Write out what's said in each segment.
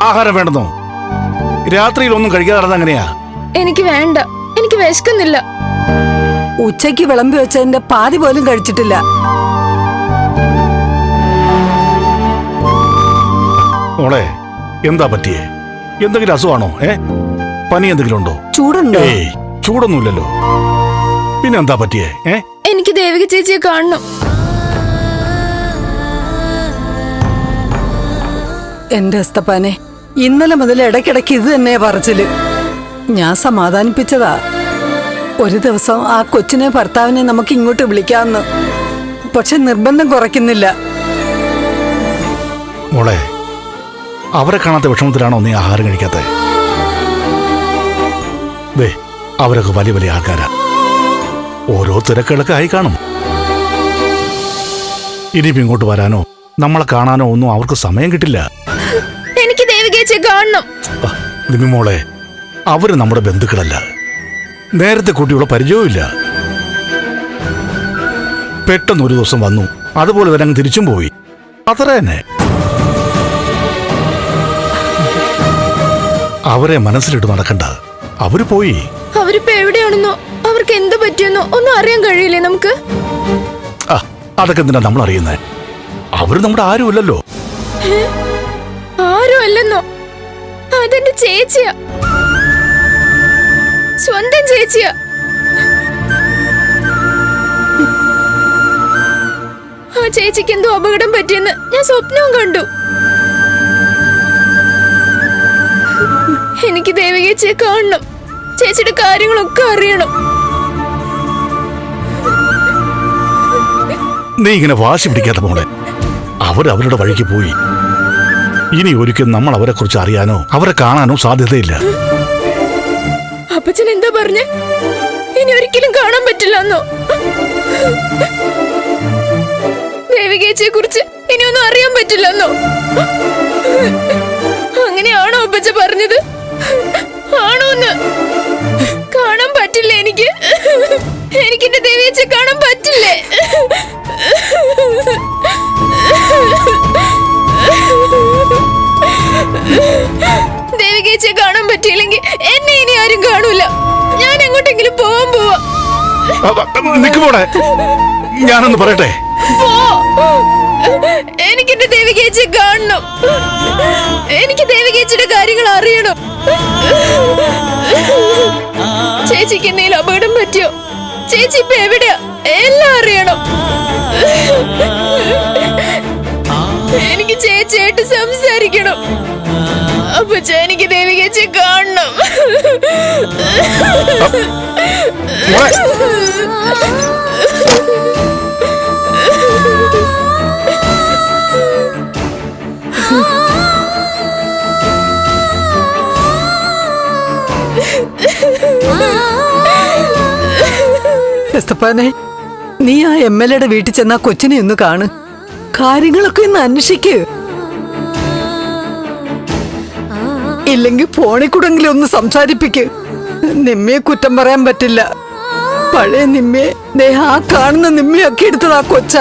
ആഹാരം വേണ്ടെന്നോ? രാത്രിയിൽ ഒന്നും കഴിക്കാതെ നടന്ന എങ്ങനെയാ? എനിക്ക് വേണ്ട, എനിക്ക് വിശക്കുന്നില്ല. ഉച്ചയ്ക്ക് വിളമ്പി വെച്ചതിന്റെ പാതി പോലും കഴിച്ചിട്ടില്ല. മോളെ, എന്താ പറ്റിയേ? എന്തെങ്കിലും അസുഖമാണോ? പനി എന്തെങ്കിലും ഉണ്ടോ? ചൂടുണ്ടോ? ഏയ്, ചൂടൊന്നുമില്ലല്ലോ. പിന്നെ എന്താ പറ്റിയേ? എനിക്ക് ദേവിക ചേച്ചിയെ കാണണം. എന്റെ എസ്തപ്പാനെ, ഇന്നലെ മുതൽ ഇടയ്ക്കിടയ്ക്ക് ഇത് തന്നെ പറച്ചില്. ഞാൻ സമാധാനിപ്പിച്ചതാ. ഒരു ദിവസം ആ കൊച്ചിനെ ഭർത്താവിനെ നമുക്ക് ഇങ്ങോട്ട് വിളിക്കാമെന്ന്. പക്ഷെ നിർബന്ധം കുറയ്ക്കുന്നില്ല. മോളെ, അവരെ കാണാത്ത വിഷമത്തിലാണോ നീ ആഹാരം കഴിക്കാത്ത? അവരൊക്കെ വലിയ വലിയ ആൾക്കാരാ. ഓരോ തിരക്കുകളൊക്കെ ആയി കാണും. ഇനിയിപ്പോ ഇങ്ങോട്ട് വരാനോ നമ്മളെ കാണാനോ ഒന്നും അവർക്ക് സമയം കിട്ടില്ല. എനിക്ക് ദേവികേച്ചിയെ കാണണം. നിമി മോളെ, അവര് നമ്മുടെ ബന്ധുക്കളല്ല. നേരത്തെ കുട്ടിയുള്ള പരിചയവുമില്ല. പെട്ടെന്ന് ഒരു ദിവസം വന്നു, അതുപോലെ തന്നെ അങ്ങ് തിരിച്ചും പോയി. അത്ര തന്നെ. അവരെ മനസ്സിലിട്ട് നടക്കണ്ട. അവര് പോയി. അവരിപ്പോ എവിടെയാണെന്നോ അവർക്ക് എന്ത് പറ്റിയെന്നോ ഒന്നും അറിയാൻ കഴിയില്ലേ നമുക്ക്? അതൊക്കെ എന്തിനാ നമ്മൾ അറിയുന്നേ? അവര് നമ്മുടെ ആരുമല്ലല്ലോ. ആരും അല്ലെന്നോ? അതെന്റെ ചേച്ചിയാ, സ്വന്തം ചേച്ചിയാ. ആ ചേച്ചിക്ക് എന്തോ അപകടം പറ്റിയെന്ന് ഞാൻ സ്വപ്നവും കണ്ടു. എനിക്ക് ദേവികേച്ചിയെ കാണണം. ചേച്ചിയുടെ കാര്യങ്ങളൊക്കെ അറിയണം. നീ ഇങ്ങനെ വാശി പിടിക്കാത്ത മോളെ. അവരവരുടെ വഴിക്ക് പോയി. ഇനി ഒരിക്കലും നമ്മൾ അവരെ കുറിച്ച് അറിയാനോ അവരെ കാണാനോ സാധ്യതയില്ല. അപ്പച്ചൻ എന്താ പറഞ്ഞേ? ഇനി ഒരിക്കലും കാണാൻ പറ്റില്ലെന്നോ? ദേവികേച്ചിയെ കുറിച്ച് ഇനിയൊന്നും അറിയാൻ പറ്റില്ലെന്നോ? അങ്ങനെയാണോ അപ്പച്ച പറഞ്ഞത്? ആണോന്ന്? കാണാൻ പറ്റില്ലേ എനിക്ക്? എനിക്കെന്റെ ദേവികേച്ചിയെ കാണാൻ പറ്റില്ലേ? ദേവികേച്ചിയെ കാണാൻ പറ്റിയില്ലെങ്കിൽ എന്നെ ഇനി ആരും കാണൂല. ഞാൻ എങ്ങോട്ടെങ്കിലും പോവാൻ പോവാ. ഞാനൊന്ന് പറയട്ടെ. എനിക്കെന്റെ ദേവികേച്ചിയെ കാണണം. എനിക്ക് ദേവികേച്ചിയുടെ കാര്യങ്ങൾ അറിയണം. ചേച്ചിക്ക് എന്തെങ്കിലും അപകടം പറ്റിയോ? ചേച്ചി ഇപ്പൊ എവിടെയാ? എല്ലാം അറിയണം. എനിക്ക് ചേച്ചിയായിട്ട് സംസാരിക്കണം. അപ്പൊ എനിക്ക് ദേവികേച്ചിയെ കാണണം. എസ്തപ്പാനെ, നീ ആ MLA വീട്ടിൽ ചെന്നാ കൊച്ചിനെ ഒന്ന് കാണ്. കാര്യങ്ങളൊക്കെ ഒന്ന് അന്വേഷിക്ക്. ഇല്ലെങ്കിൽ ഫോണിൽ കൂടെങ്കിലും ഒന്ന് സംസാരിപ്പിക്ക്. നിമ്മയെ കുറ്റം പറയാൻ പറ്റില്ല. പഴയ നിമ്മയെ ആ കാണുന്ന നിമ്മയൊക്കെ എടുത്തതാ കൊച്ച.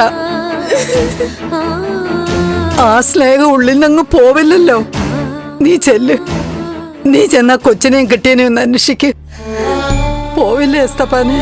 ആ സ്നേഹം ഉള്ളിൽ നിന്നങ്ങ് പോവില്ലല്ലോ. നീ ചെല്ല്. നീ ചെന്നാ കൊച്ചിനെയും കിട്ടിയനെയും ഒന്ന് അന്വേഷിക്ക്. പോവില്ലേ എസ്തപ്പാനെ?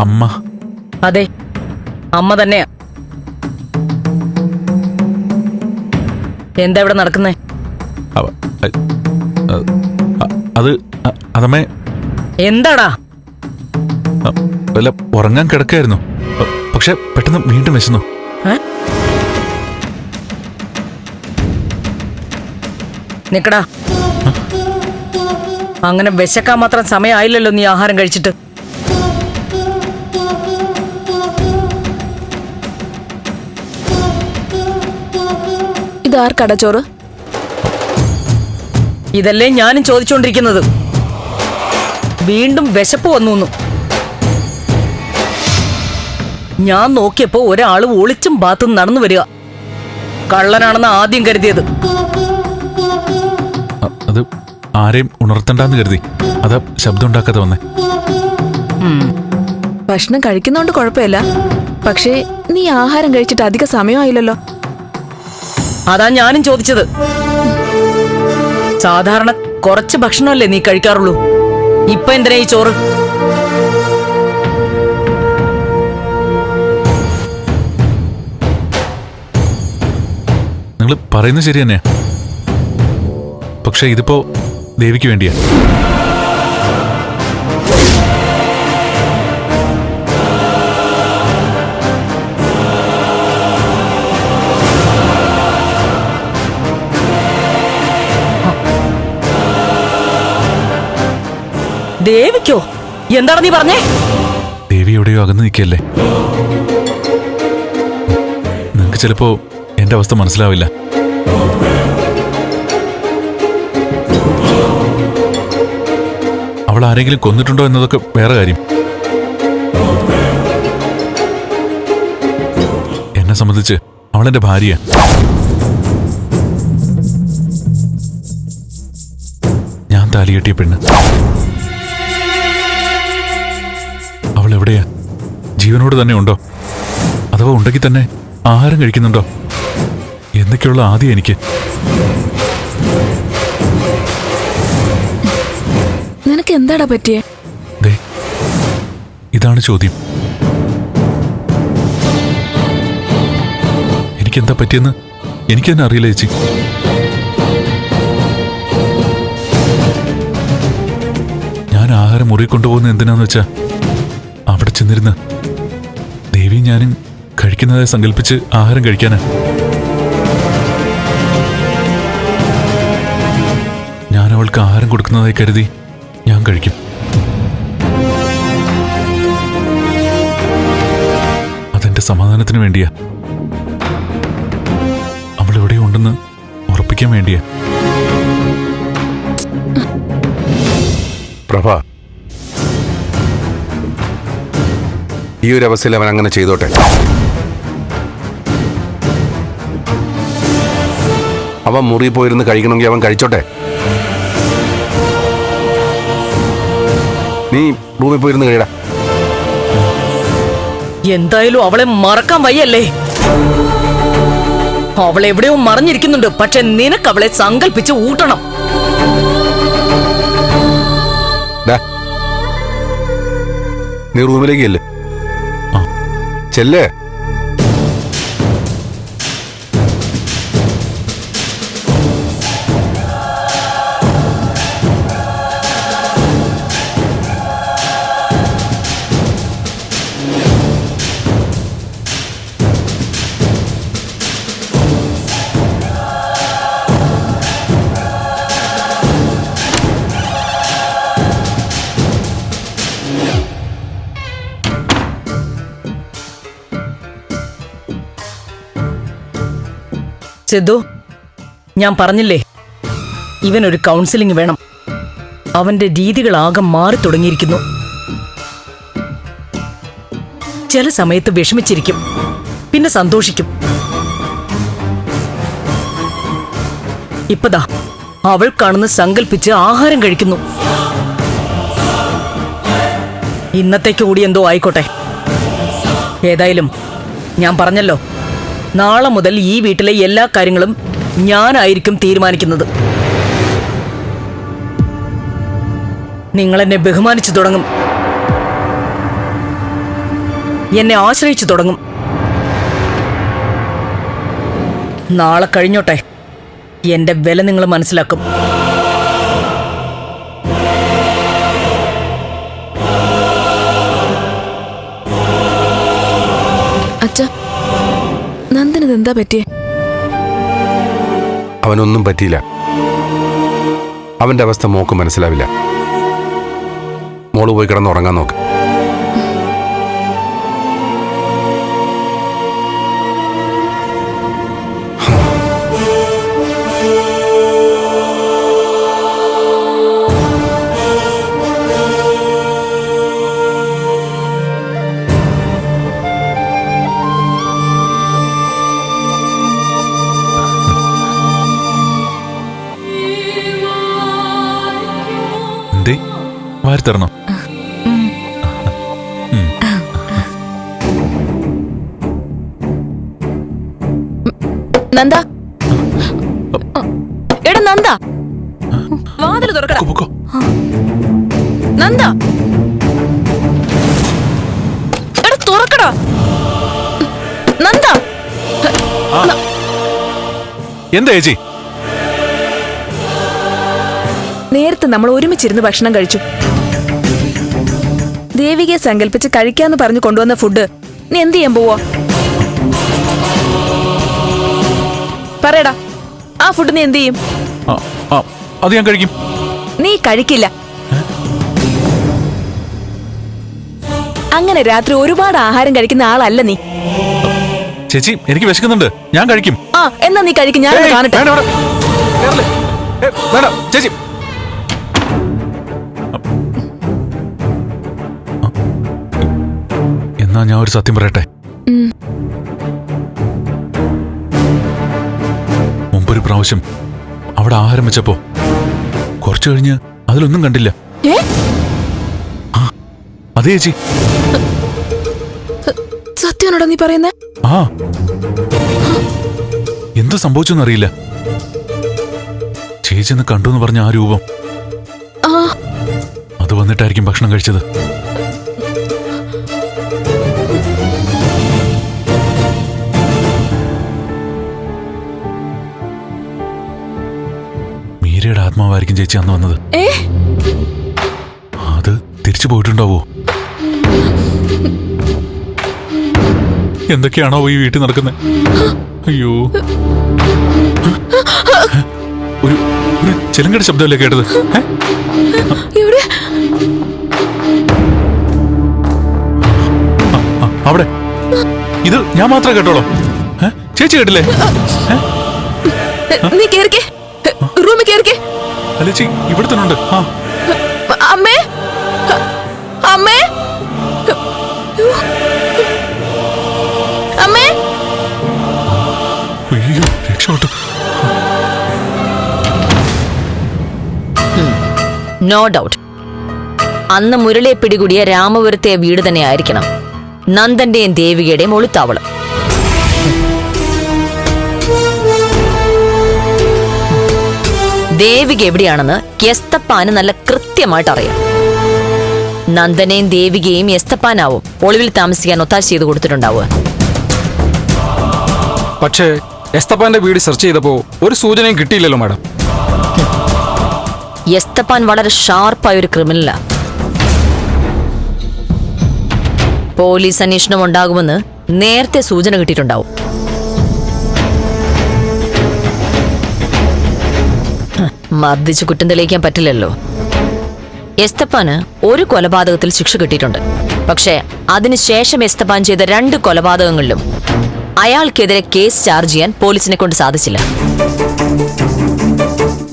അമ്മ. അതെ, അമ്മ തന്നെയാ. എന്താ ഇവിടെ നടക്കുന്നേ? അത് അതമ്മേ. എന്താടാ? വല്ല ഉറങ്ങാൻ കിടക്കായിരുന്നു, പക്ഷെ പെട്ടെന്ന് വീണ്ടും വിശന്നു. നിക്കടാ, അങ്ങനെ വിശക്കാൻ മാത്രം സമയമായില്ലല്ലോ നീ ആഹാരം കഴിച്ചിട്ട്. ഇതാർക്കടാ ചോറ്? ഇതല്ലേ ഞാനും ചോദിച്ചുകൊണ്ടിരിക്കുന്നത്. വീണ്ടും വിശപ്പ് വന്നു. ഞാൻ നോക്കിയപ്പോ ഒരാള് ഒളിച്ചും ബാത്തും നടന്നു വരിക. കള്ളനാണെന്ന് ആദ്യം കരുതിയത്. അത് ആരെയും ഉണർത്തണ്ടെന്ന് കരുതി അതാ ശബ്ദം ഉണ്ടാക്കാതെ വന്നേ. ഭക്ഷണം കഴിക്കുന്നോണ്ട് കുഴപ്പമില്ല, പക്ഷേ നീ ആഹാരം കഴിച്ചിട്ട് അധിക സമയമായില്ലല്ലോ. അതാ ഞാനും ചോദിച്ചത്. സാധാരണ കുറച്ച് ഭക്ഷണമല്ലേ നീ കഴിക്കാറുള്ളൂ, ഇപ്പൊ എന്തിനാ ഈ ചോറ്? നിങ്ങൾ പറയുന്നത് ശരി തന്നെയാ, പക്ഷെ ഇതിപ്പോ ദേവിക്ക് വേണ്ടിയാ. ദേവിക്കോ? എന്താണ് നീ പറഞ്ഞേ? ദേവി എവിടെയോ അകന്ന് നിൽക്കല്ലേ. നിങ്ങൾക്ക് ചിലപ്പോ എന്റെ അവസ്ഥ മനസ്സിലാവില്ല. അവൾ ആരെങ്കിലും കൊന്നിട്ടുണ്ടോ എന്നതൊക്കെ വേറെ കാര്യം. എന്നെ സംബന്ധിച്ച് അവളെന്റെ ഭാര്യ. ഞാൻ താലികെട്ടിയ പെണ്ണ്. അവൾ എവിടെയാ? ജീവനോട് തന്നെ ഉണ്ടോ? അഥവാ ഉണ്ടെങ്കിൽ തന്നെ ആഹാരം കഴിക്കുന്നുണ്ടോ? എന്തൊക്കെയുള്ള ആദ്യം എനിക്ക്. നിനക്ക് എന്താടാ പറ്റിയേ? ദേ, ഇതാണ് ചോദ്യം. എനിക്കെന്താ പറ്റിയെന്ന് എനിക്ക് തന്നെ അറിയില്ല ചേച്ചി. ഞാൻ ആഹാരം മുറി കൊണ്ടുപോകുന്നത് എന്തിനാന്ന് വെച്ചാ അവിടെ ചെന്നിരുന്ന് ദേവി ഞാനും കഴിക്കുന്നതായി സങ്കല്പിച്ച് ആഹാരം കഴിക്കാനാ. ഞാൻ അവൾക്ക് ആഹാരം കൊടുക്കുന്നതായി കരുതി ഞാൻ കഴിക്കും. അതെന്റെ സമാധാനത്തിന് വേണ്ടിയാ. അവൾ എവിടെയോ ഉണ്ടെന്ന് ഉറപ്പിക്കാൻ വേണ്ടിയാ. പ്രഭ, ഈ ഒരു അവസ്ഥയിൽ അവൻ അങ്ങനെ ചെയ്തോട്ടെ. അവൻ മുറി പോയിരുന്ന് കഴിക്കണമെങ്കിൽ അവൻ കഴിച്ചോട്ടെ. നീ റൂമിൽ പോയിരുന്ന് കഴിയടാ. എന്തായാലും അവളെ മറക്കാൻ വയ്യല്ലേ? അവൾ എവിടെയോ മറഞ്ഞിരിക്കുന്നുണ്ട്, പക്ഷെ നിനക്ക് അവളെ സങ്കല്പിച്ച് ഊട്ടണം. നീ റൂമിലേക്ക് ചെല്ലേ. സിദ്ധു, ഞാൻ പറഞ്ഞില്ലേ ഇവനൊരു കൗൺസിലിംഗ് വേണം. അവന്റെ രീതികളാകെ മാറി തുടങ്ങിയിരിക്കുന്നു. ചില സമയത്ത് വിഷമിച്ചിരിക്കും, പിന്നെ സന്തോഷിക്കും. ഇപ്പതാ അവൾ കാണുന്ന സങ്കല്പിച്ച് ആഹാരം കഴിക്കുന്നു. ഇന്നത്തേക്ക് കൂടി എന്തോ ആയിക്കോട്ടെ. ഏതായാലും ഞാൻ പറഞ്ഞല്ലോ, നാളെ മുതൽ ഈ വീട്ടിലെ എല്ലാ കാര്യങ്ങളും ഞാനായിരിക്കും തീരുമാനിക്കുന്നത്. നിങ്ങൾ എന്നെ ബഹുമാനിച്ചു തുടങ്ങും. എന്നെ ആശ്രയിച്ചു തുടങ്ങും. നാളെ കഴിഞ്ഞോട്ടെ, എന്റെ വില നിങ്ങൾ മനസ്സിലാക്കും. അച്ഛ, നന്ദനത് എന്താ പറ്റിയേ? അവനൊന്നും പറ്റിയില്ല. അവന്റെ അവസ്ഥ മോക്ക് മനസ്സിലാവില്ല. മോള് പോയി കിടന്ന് ഉറങ്ങാൻ നോക്ക്. എന്തേ വാരി തരണോ? നന്ദ, എടാ നന്ദ, വാതിൽ തുറക്കടാ. പൊക്കോ. നന്ദ, എടാ തുറക്കടാ. നന്ദ, എന്താ ചേച്ചി? നേരത്തെ നമ്മൾ ഒരുമിച്ചിരുന്ന് ഭക്ഷണം കഴിച്ചു. ദേവികയെ സങ്കല്പിച്ച് കഴിക്കാന്ന് പറഞ്ഞു കൊണ്ടുവന്ന ഫുഡ് നീ എന്ത് ചെയ്യാൻ പോവോ? പറയടാ, ആ ഫുഡ് നീ എന്ത് ചെയ്യും? അത് ഞാൻ കഴിക്കും. നീ കഴിക്കില്ല. അങ്ങനെ രാത്രി ഒരുപാട് ആഹാരം കഴിക്കുന്ന ആളല്ല നീ. ചേച്ചി, എനിക്ക് വിശക്കുന്നുണ്ട്, ഞാൻ കഴിക്കും. ആ, എന്നാ നീ കഴിക്കും, ഞാൻ കാണട്ടെ. വേണ്ട ചേച്ചി. എന്നാ ഞാൻ ഒരു സത്യം പറയട്ടെ. മുമ്പൊരു പ്രാവശ്യം അവിടെ ആഹാരം വെച്ചപ്പോ കുറച്ചു കഴിഞ്ഞ് അതിലൊന്നും കണ്ടില്ല. അതെ ചേച്ചി. സത്യമാണോടാ നീ പറയുന്നേ? ആ, എന്ത് സംഭവിച്ചെന്നറിയില്ല. ചേച്ചി എന്ന് കണ്ടു എന്ന് പറഞ്ഞ ആ രൂപം, അത് വന്നിട്ടായിരിക്കും ഭക്ഷണം കഴിച്ചത്. മീരയുടെ ആത്മാവായിരിക്കും ചേച്ചി അന്ന് വന്നത്. അത് തിരിച്ചു പോയിട്ടുണ്ടാവോ? എന്തൊക്കെയാണോ ഈ വീട്ടിൽ നടക്കുന്നത്? അയ്യോ, ഒരു ചെലങ്കയുടെ ശബ്ദമല്ലേ കേട്ടത്? അവിടെ ഇത് ഞാൻ മാത്രം കേട്ടോളൂ. ചേച്ചി കേട്ടില്ലേ? നീ കേറിക്കേ, റൂമിൽ കേറിക്കേ. അല്ല ചേച്ചി, ഇവിടെ തന്നെ ഉണ്ട്. അമ്മേ, അമ്മേ, അമ്മേ. അയ്യോ, രക്ഷപ്പെട്ടു. നോ ഡൗട്ട്, അന്ന് മുരളിയെ പിടികൂടിയ രാമപുരത്തെ വീട് തന്നെ ആയിരിക്കണം നന്ദന്റെയും ദേവികയുടെയും ഒളിത്താവളം. ദേവിക എവിടെയാണെന്ന് എസ്തപ്പാന് നല്ല കൃത്യമായിട്ട് അറിയാം. നന്ദനെയും ദേവികയും എസ്തപ്പാനാവും ഒളിവിൽ താമസിക്കാൻ ഒത്താശ ചെയ്ത് കൊടുത്തിട്ടുണ്ടാവുക. പക്ഷേ എസ്തപ്പാന്റെ വീട് സെർച്ച് ചെയ്തപ്പോ ഒരു സൂചനയും കിട്ടിയില്ലല്ലോ മാഡം. എസ്തപ്പാൻ വളരെ ഷാർപ്പായ ഒരു ക്രിമിനലാ. പോലീസ് അന്വേഷണം ഉണ്ടാകുമെന്ന് നേരത്തെ സൂചന കിട്ടിയിട്ടുണ്ടാവും. മർദ്ദിച്ച് കുറ്റം തെളിയിക്കാൻ പറ്റില്ലല്ലോ. എസ്തപ്പാന് ഒരു കൊലപാതകത്തിൽ ശിക്ഷ കിട്ടിയിട്ടുണ്ട്. പക്ഷേ അതിനുശേഷം എസ്തപ്പാൻ ചെയ്ത 2 കൊലപാതകങ്ങളിലും അയാൾക്കെതിരെ കേസ് ചാർജ് ചെയ്യാൻ പോലീസിനെ കൊണ്ട് സാധിച്ചില്ല.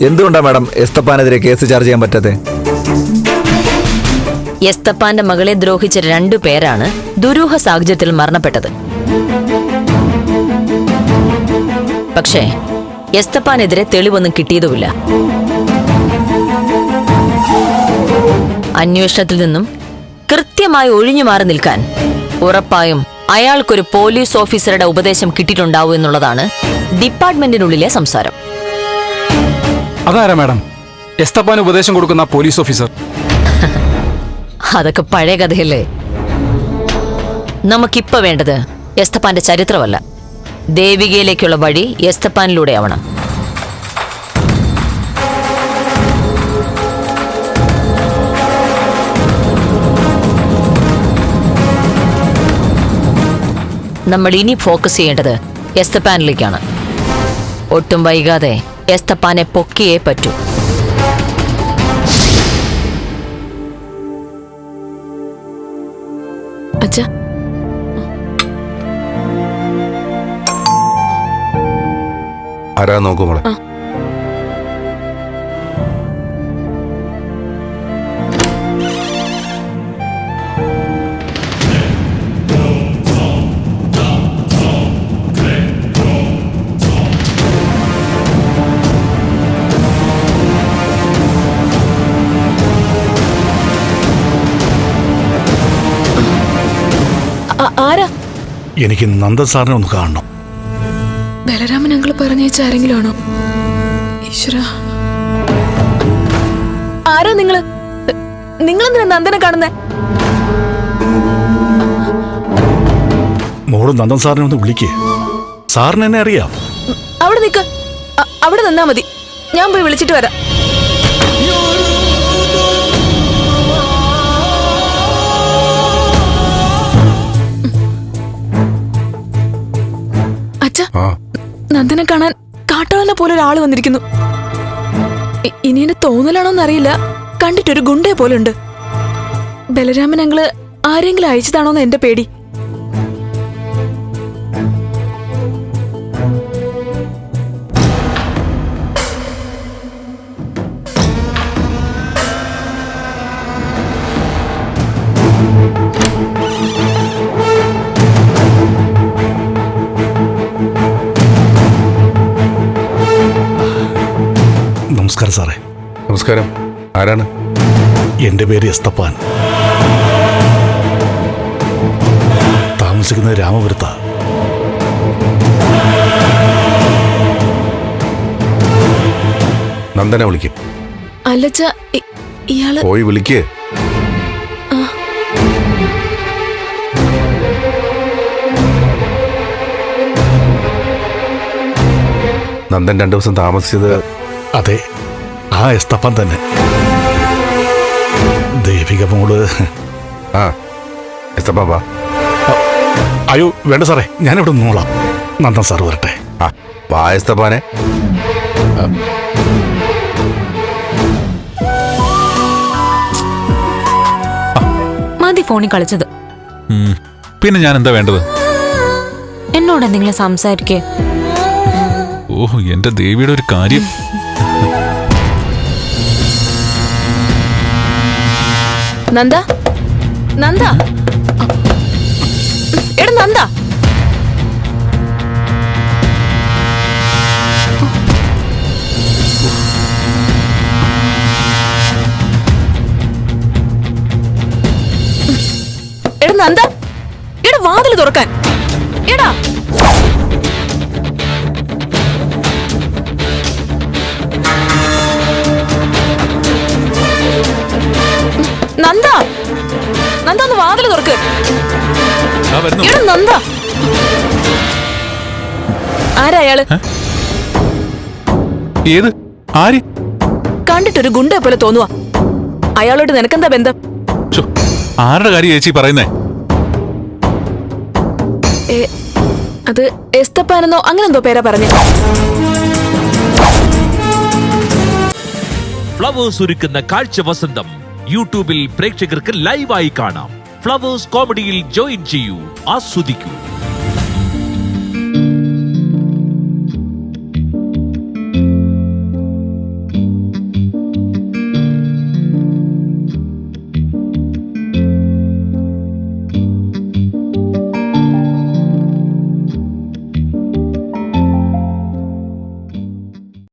എന്തുകൊണ്ടാ മാഡം എസ്തപ്പാനെതിരെ കേസ് ചാർജ് ചെയ്യാൻ പറ്റാതെ? എസ്തപ്പാന്റെ മകളെ ദ്രോഹിച്ച 2 പേരാണ് ദുരൂഹ സാഹചര്യത്തിൽ മരണപ്പെട്ടത്. പക്ഷേ എസ്തപ്പാനെതിരെ തെളിവൊന്നും കിട്ടിയതുമില്ല. അന്വേഷണത്തിൽ നിന്നും കൃത്യമായി ഒഴിഞ്ഞു മാറി നിൽക്കാൻ ഉറപ്പായും അയാൾക്കൊരു പോലീസ് ഓഫീസറുടെ ഉപദേശം കിട്ടിയിട്ടുണ്ടാവും എന്നുള്ളതാണ് ഡിപ്പാർട്ട്മെന്റിനുള്ളിലെ സംസാരം. അതാരാ മാഡം എസ്തപ്പാന് ഉപദേശം കൊടുക്കുന്ന പോലീസ് ഓഫീസർ? അതൊക്കെ പഴയ കഥയല്ലേ. നമുക്കിപ്പോ വേണ്ടത് എസ്തപ്പാന്റെ ചരിത്രമല്ല, ദേവികയിലേക്കുള്ള വഴി എസ്തപ്പാനിലൂടെ ആവണം. നമ്മൾ ഇനി ഫോക്കസ് ചെയ്യേണ്ടത് എസ്തപ്പാനിലേക്കാണ്. ഒട്ടും വൈകാതെ എസ്തപ്പാനെ പൊക്കിയേ പറ്റൂ. അച്ഛാ, ആരാ നോക്കൂ മോളെ. ആരാ? എനിക്ക് നന്ദൻ സാറിനെ ഒന്ന് കാണണം. ബലരാമൻ അങ്കിൾ പറഞ്ഞയച്ച ആരെങ്കിലും ആണോ? ഈശ്വര, ആരാ നിങ്ങള്? നിങ്ങളെന്തിനാ നന്ദനെ കാണുന്നേ? മോള് നന്ദൻ സാറിനെ ഒന്ന് വിളിക്കേ. സാറിന് എന്നെ അറിയാം. അവിടെ നിക്ക്, അവിടെ നിന്നാ മതി. ഞാൻ പോയി വിളിച്ചിട്ട് വരാം. അച്ഛാ, നന്ദനെ കാണാൻ കാട്ടാളനെ പോലെ ഒരാള് വന്നിരിക്കുന്നു. ഇനി എന്റെ തോന്നലാണോന്നറിയില്ല, കണ്ടിട്ടൊരു ഗുണ്ടയെ പോലെ ഉണ്ട്. ബലരാമൻ അങ്കിള് ആരെങ്കിലും അയച്ചതാണോന്ന് എന്റെ പേടി. നമസ്കാരം സാറേ. നമസ്കാരം. ആരാണ്? എന്റെ പേര് എസ്തപ്പാൻ. താമസിക്കുന്നത് രാമപുരത്താ. നന്ദനെ വിളിക്ക്. അല്ലച്ച, ഇയാള് പോയി വിളിക്ക്. നന്ദൻ 2 ദിവസം താമസിച്ചത്? അതെ, ആ എസ്തപ്പാൻ തന്നെ. ദേവിക മോള്. ആ, എസ്തപ്പാൻ വാ. അയ്യോ വേണ്ട സാറേ, ഞാനിവിടെ നിന്നോളാം. നന്ദൻ സാറ് വരട്ടെ. ആ, വാ എസ്തപ്പാനെ. മതി ഫോണിൽ കളിച്ചത്. പിന്നെ ഞാൻ എന്താ വേണ്ടത്? എന്നോട് എന്തെങ്കിലും സംസാരിക്കേ? ഓഹ്, എന്റെ ദേവിയുടെ ഒരു കാര്യം. നന്ദ, നന്ദ, എടാ നന്ദ. എടാ നന്ദ, എടാ വാതിൽ തുറക്കാൻ. എടാ നന്ദ, നന്ദ ഒന്ന് വാതിൽ തുറക്ക്. എടാ നന്ദ. ആരാ അയാള്? ഏത്? ആര്? കണ്ടിട്ടൊരു ഗുണ്ടയെ പോലെ തോന്നുവാ. അയാളോട് നിനക്കെന്താ ബന്ധം? ആരുടെ കാര്യം ചേച്ചി പറയുന്നേ? അത് എസ്തപ്പാനെന്നോ അങ്ങനെന്തോ പേരാ പറഞ്ഞേ. ഫ്ലവേഴ്സ് ഒരുക്കുന്ന കാഴ്ച വസന്തം യൂട്യൂബിൽ പ്രേക്ഷകർക്ക് ലൈവായി കാണാം. ഫ്ലവേഴ്സ് കോമഡിയിൽ ജോയിൻ ചെയ്യൂ, ആസ്വദിക്കൂ.